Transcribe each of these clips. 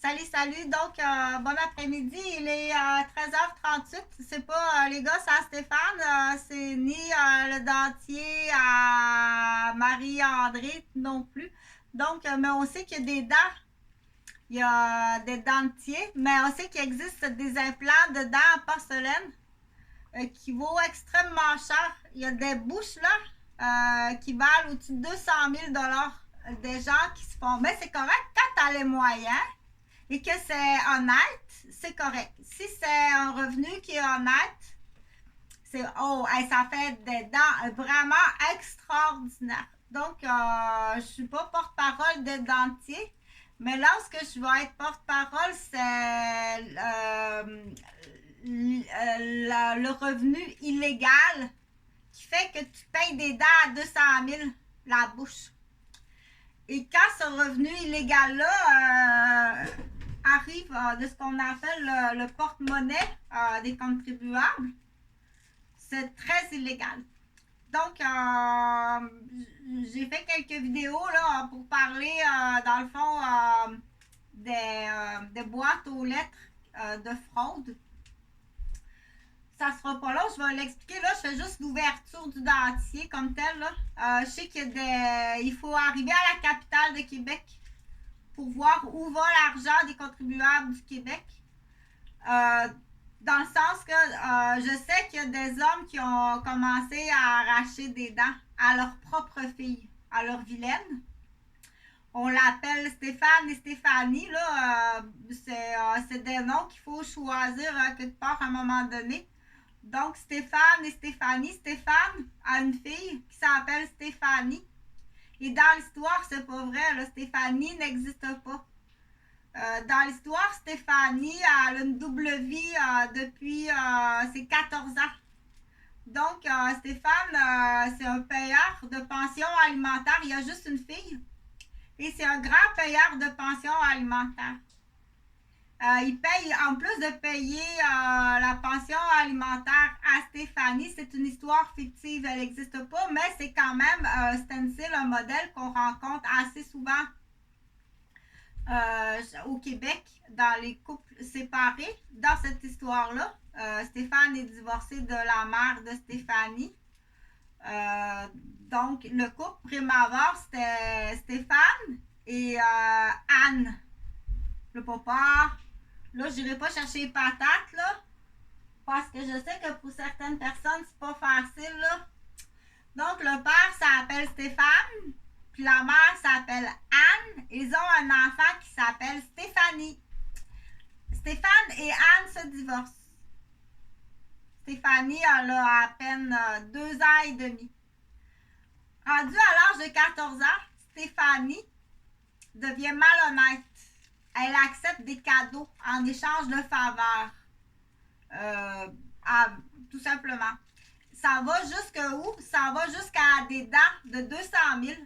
Salut, salut. Donc, bon après-midi. Il est 13h38. C'est pas les gosses à Stéphane. C'est ni le dentier à Marie-André non plus. Donc, mais on sait qu'il y a des dents. Il y a des dentiers, mais on sait qu'il existe des implants de dents en porcelaine qui vaut extrêmement cher. Il y a des bouches là qui valent au-dessus de 200 000 $. Des gens qui se font. Mais c'est correct quand tu as les moyens et que c'est honnête, c'est correct. Si c'est un revenu qui est honnête, c'est hey, ça fait des dents vraiment extraordinaires. Donc, je suis pas porte-parole des dentiers, mais là, ce que je vais être porte-parole, c'est le revenu illégal qui fait que tu payes des dents à 200 000 la bouche. Et quand ce revenu illégal-là arrive de ce qu'on appelle le porte-monnaie des contribuables, c'est très illégal. Donc, j'ai fait quelques vidéos là, pour parler, dans le fond, des boîtes aux lettres de fraude. Ça sera pas là, je vais l'expliquer. Là, je fais juste l'ouverture du dentier comme tel. Là. Je sais qu'il faut arriver à la capitale de Québec pour voir où va l'argent des contribuables du Québec. Dans le sens que je sais qu'il y a des hommes qui ont commencé à arracher des dents à leur propre fille, à leur vilaine. On l'appelle Stéphane et Stéphanie. Là, c'est des noms qu'il faut choisir quelque part à un moment donné. Donc, Stéphane et Stéphanie. Stéphane a une fille qui s'appelle Stéphanie. Et dans l'histoire, c'est pas vrai. Là, Stéphanie n'existe pas. Dans l'histoire, Stéphanie a une double vie depuis ses 14 ans. Donc, Stéphane, c'est un payeur de pension alimentaire. Il y a juste une fille. Et c'est un grand payeur de pension alimentaire. Il paye, en plus de payer la pension alimentaire à Stéphanie, c'est une histoire fictive, elle n'existe pas, mais c'est quand même stencil, un modèle qu'on rencontre assez souvent au Québec dans les couples séparés. Dans cette histoire-là, Stéphane est divorcé de la mère de Stéphanie. Donc, le couple prime abord, c'était Stéphane et Anne, le papa. Là, je n'irai pas chercher les patates, là, parce que je sais que pour certaines personnes, c'est pas facile, là. Donc, le père s'appelle Stéphane, puis la mère s'appelle Anne. Ils ont un enfant qui s'appelle Stéphanie. Stéphane et Anne se divorcent. Stéphanie, elle a à peine 2 ans et demi. Rendue à l'âge de 14 ans, Stéphanie devient malhonnête. Elle accepte des cadeaux en échange de faveurs. Tout simplement. Ça va jusqu'où? Ça va jusqu'à des dents de 200 000.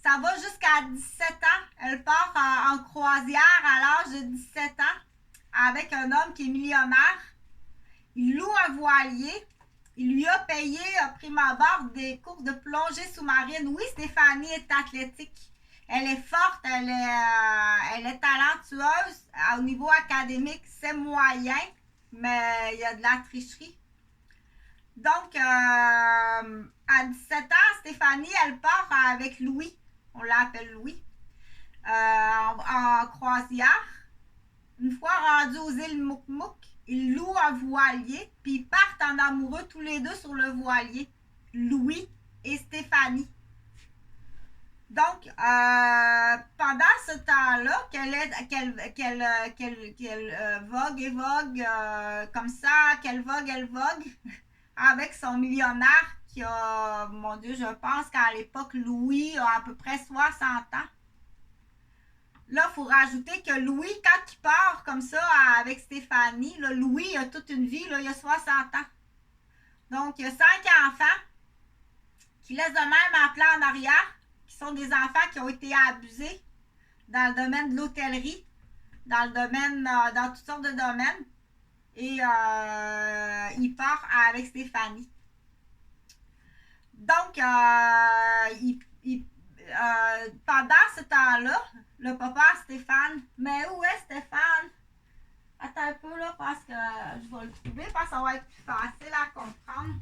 Ça va jusqu'à 17 ans. Elle part en croisière à l'âge de 17 ans avec un homme qui est millionnaire. Il loue un voilier. Il lui a payé, prime abord, des cours de plongée sous-marine. Oui, Stéphanie est athlétique. Elle est forte, elle est talentueuse. Au niveau académique, c'est moyen, mais il y a de la tricherie. Donc, à 17 ans, Stéphanie, elle part avec Louis. On l'appelle Louis. En croisière. Une fois rendus aux îles Mouk-Mouk, ils louent un voilier, puis ils partent en amoureux tous les deux sur le voilier. Louis et Stéphanie. Donc, pendant ce temps-là, qu'elle vogue et vogue comme ça, qu'elle vogue, elle vogue, avec son millionnaire qui a, mon Dieu, je pense qu'à l'époque, Louis a à peu près 60 ans. Là, il faut rajouter que Louis, quand il part comme ça avec Stéphanie, là, Louis a toute une vie, là, il a 60 ans. Donc, il y a 5 enfants qui laissent de même en plan en arrière, qui sont des enfants qui ont été abusés dans le domaine de l'hôtellerie, dans le domaine, dans toutes sortes de domaines. Et il part avec Stéphanie. Donc, pendant ce temps-là, le papa à Stéphane, mais où est Stéphane? Attends un peu là, parce que je vais le trouver, parce que ça va être plus facile à comprendre.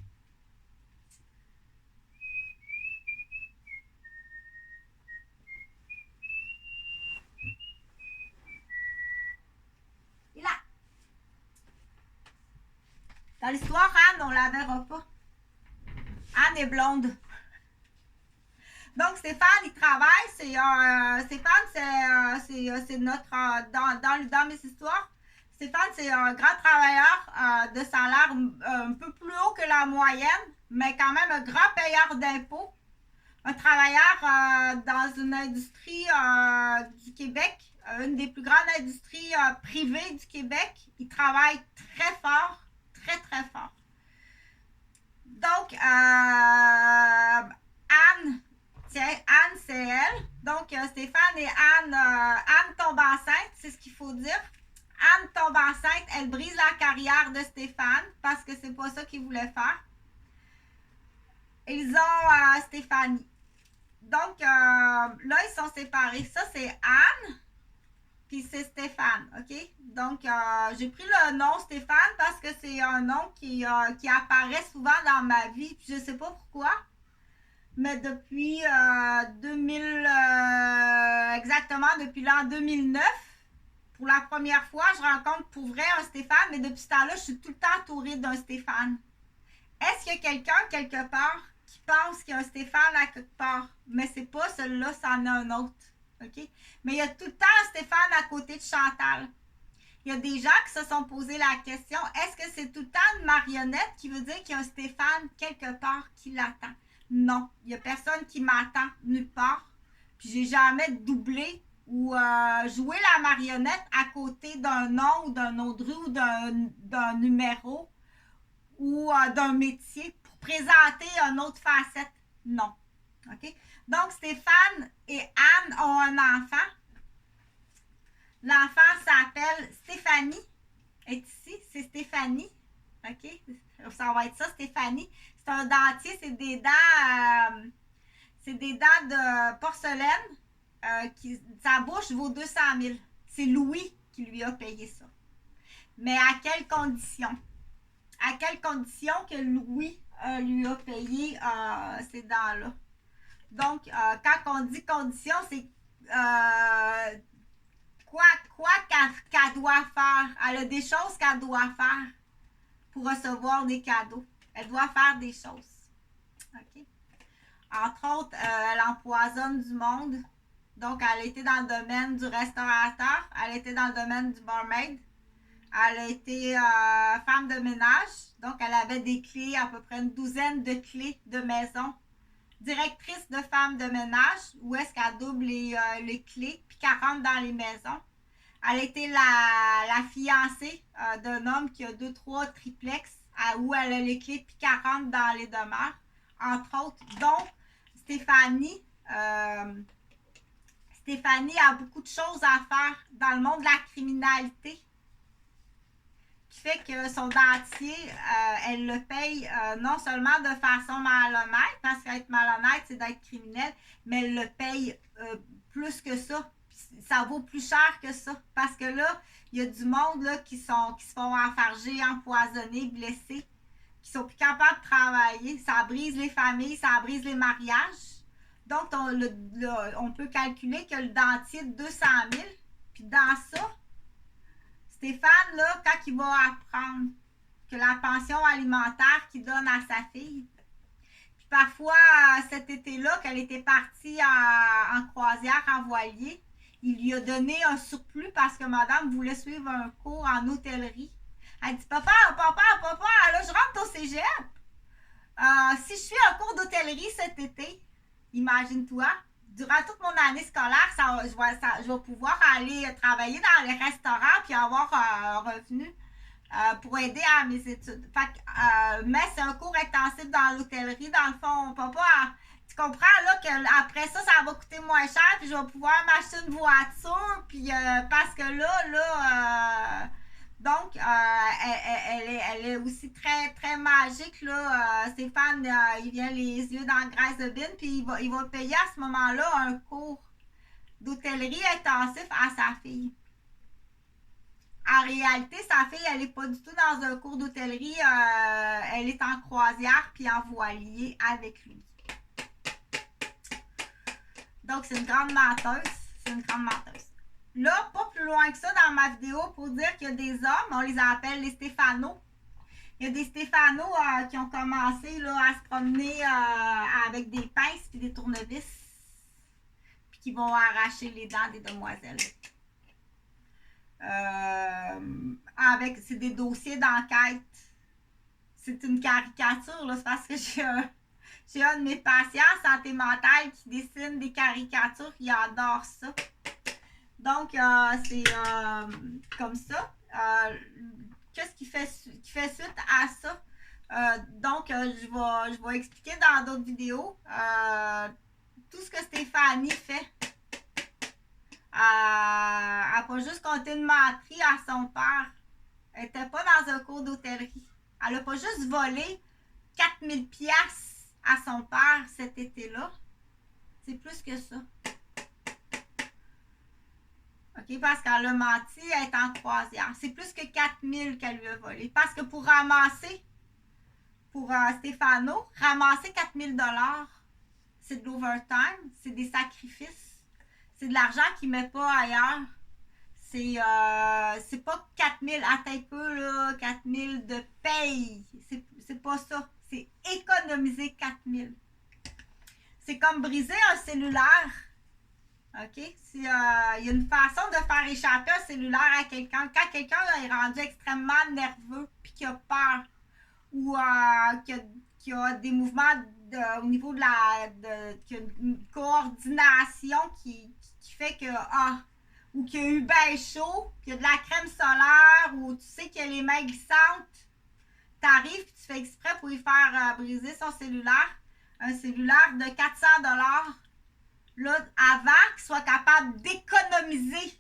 Il est là. Dans l'histoire, Anne, on la verra pas. Anne est blonde. Donc, Stéphane, il travaille. Stéphane, c'est notre. Dans mes histoires, Stéphane, c'est un grand travailleur de salaire un peu plus haut que la moyenne, mais quand même un grand payeur d'impôts. Un travailleur dans une industrie du Québec, une des plus grandes industries privées du Québec. Il travaille très fort, très, très fort. Donc, Anne, c'est elle. Donc, Stéphane et Anne tombe enceinte, c'est ce qu'il faut dire. Anne tombe enceinte, elle brise la carrière de Stéphane parce que c'est pas ça qu'il voulait faire. Ils ont Stéphanie. Donc, là, ils sont séparés. Ça, c'est Anne, puis c'est Stéphane, OK? Donc, j'ai pris le nom Stéphane parce que c'est un nom qui apparaît souvent dans ma vie, puis je sais pas pourquoi. Mais depuis 2000, exactement depuis l'an 2009, pour la première fois, je rencontre pour vrai un Stéphane, mais depuis ce temps-là, je suis tout le temps entourée d'un Stéphane. Est-ce qu'il y a quelqu'un quelque part qui pense qu'il y a un Stéphane à quelque part? Mais c'est pas celui-là, c'en a un autre. OK? Mais il y a tout le temps un Stéphane à côté de Chantal. Il y a des gens qui se sont posé la question, est-ce que c'est tout le temps une marionnette qui veut dire qu'il y a un Stéphane quelque part qui l'attend? Non, il n'y a personne qui m'attend nulle part. Puis j'ai jamais doublé ou joué la marionnette à côté d'un nom ou d'un autre rue ou d'un numéro ou d'un métier pour présenter une autre facette. Non. OK? Donc, Stéphane et Anne ont un enfant. L'enfant s'appelle Stéphanie. Elle est ici, c'est Stéphanie. OK? Ça va être ça, Stéphanie. C'est un dentier, c'est des dents de porcelaine. Sa bouche vaut 200 000. C'est Louis qui lui a payé ça. Mais à quelles conditions? À quelles conditions que Louis lui a payé ces dents-là? Donc, quand on dit conditions, c'est quoi qu'elle doit faire. Elle a des choses qu'elle doit faire pour recevoir des cadeaux. Elle doit faire des choses. OK? Entre autres, elle empoisonne du monde. Donc, elle a été dans le domaine du restaurateur. Elle a été dans le domaine du barmaid. Elle a été femme de ménage. Donc, elle avait des clés, à peu près une douzaine de clés de maison. Directrice de femme de ménage, où est-ce qu'elle double les clés, puis qu'elle rentre dans les maisons. Elle a été la fiancée d'un homme qui a 2-3 triplex, où elle a les clés, puis qu'elle rentre dans les demeures, entre autres. Donc, Stéphanie a beaucoup de choses à faire dans le monde de la criminalité, qui fait que son dentier, elle le paye non seulement de façon malhonnête, parce qu'être malhonnête, c'est d'être criminel, mais elle le paye plus que ça. Ça vaut plus cher que ça. Parce que là, il y a du monde là, qui se font enfarger, empoisonner, blesser, qui sont plus capables de travailler. Ça brise les familles, ça brise les mariages. Donc, on peut calculer que le dentier de 200 000, puis dans ça, Stéphane, là, quand il va apprendre que la pension alimentaire qu'il donne à sa fille, puis parfois, cet été-là, qu'elle était partie en croisière, en voilier, il lui a donné un surplus parce que madame voulait suivre un cours en hôtellerie. Elle dit, papa, là, je rentre au cégep. Si je suis un cours d'hôtellerie cet été, imagine-toi, durant toute mon année scolaire, je vais pouvoir aller travailler dans les restaurants puis avoir un revenu pour aider à mes études. Mais c'est un cours intensif dans l'hôtellerie. Dans le fond, papa, tu comprends là qu'après ça, ça va coûter moins cher puis je vais pouvoir m'acheter une voiture puis parce que là, Donc, elle est aussi très, très magique, là. Stéphane, il vient les yeux dans la graisse de bine, puis il va payer à ce moment-là un cours d'hôtellerie intensif à sa fille. En réalité, sa fille, elle n'est pas du tout dans un cours d'hôtellerie. Elle est en croisière puis en voilier avec lui. Donc, c'est une grande menteuse. C'est une grande menteuse. Là, pas plus loin que ça dans ma vidéo pour dire qu'il y a des hommes, on les appelle les Stéphanos. Il y a des Stéphanos qui ont commencé là, à se promener avec des pinces et des tournevis, puis qui vont arracher les dents des demoiselles. C'est des dossiers d'enquête. C'est une caricature, là, c'est parce que j'ai un de mes patients en santé mentale qui dessine des caricatures, il adore ça. Donc, c'est comme ça. Qu'est-ce qui fait suite à ça? Donc, je vais expliquer dans d'autres vidéos tout ce que Stéphanie fait. Elle n'a pas juste compté une menterie à son père. Elle n'était pas dans un cours d'hôtellerie. Elle n'a pas juste volé 4000 piastres à son père cet été-là. C'est plus que ça. OK? Parce qu'elle a menti, elle est en croisière. C'est plus que 4000 qu'elle lui a volé. Parce que pour ramasser, pour Stéphano, ramasser 4000 $, c'est de l'overtime, c'est des sacrifices, c'est de l'argent qu'il ne met pas ailleurs. C'est pas 4000, attends un peu, là, 4000 de paye. C'est pas ça. C'est économiser 4000. C'est comme briser un cellulaire. OK? Il y a une façon de faire échapper un cellulaire à quelqu'un. Quand quelqu'un est rendu extrêmement nerveux puis qu'il a peur ou qu'il a des mouvements au niveau de qu'il y a une coordination qui fait que ou qu'il y a eu bien chaud, qu'il y a de la crème solaire ou tu sais qu'il y a les mains glissantes, t'arrives et tu fais exprès pour lui faire briser son cellulaire. Un cellulaire de 400 $. Là, avant qu'il soit capable d'économiser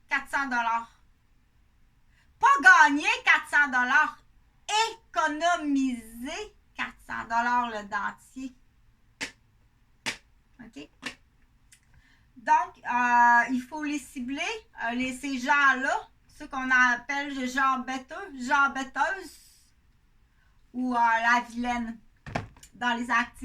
400 $. Pas gagner 400 $, économiser 400 $ le dentier. OK? Donc, il faut les cibler, ces gens-là, ceux qu'on appelle gens bêteuses ou la vilaine dans les activités.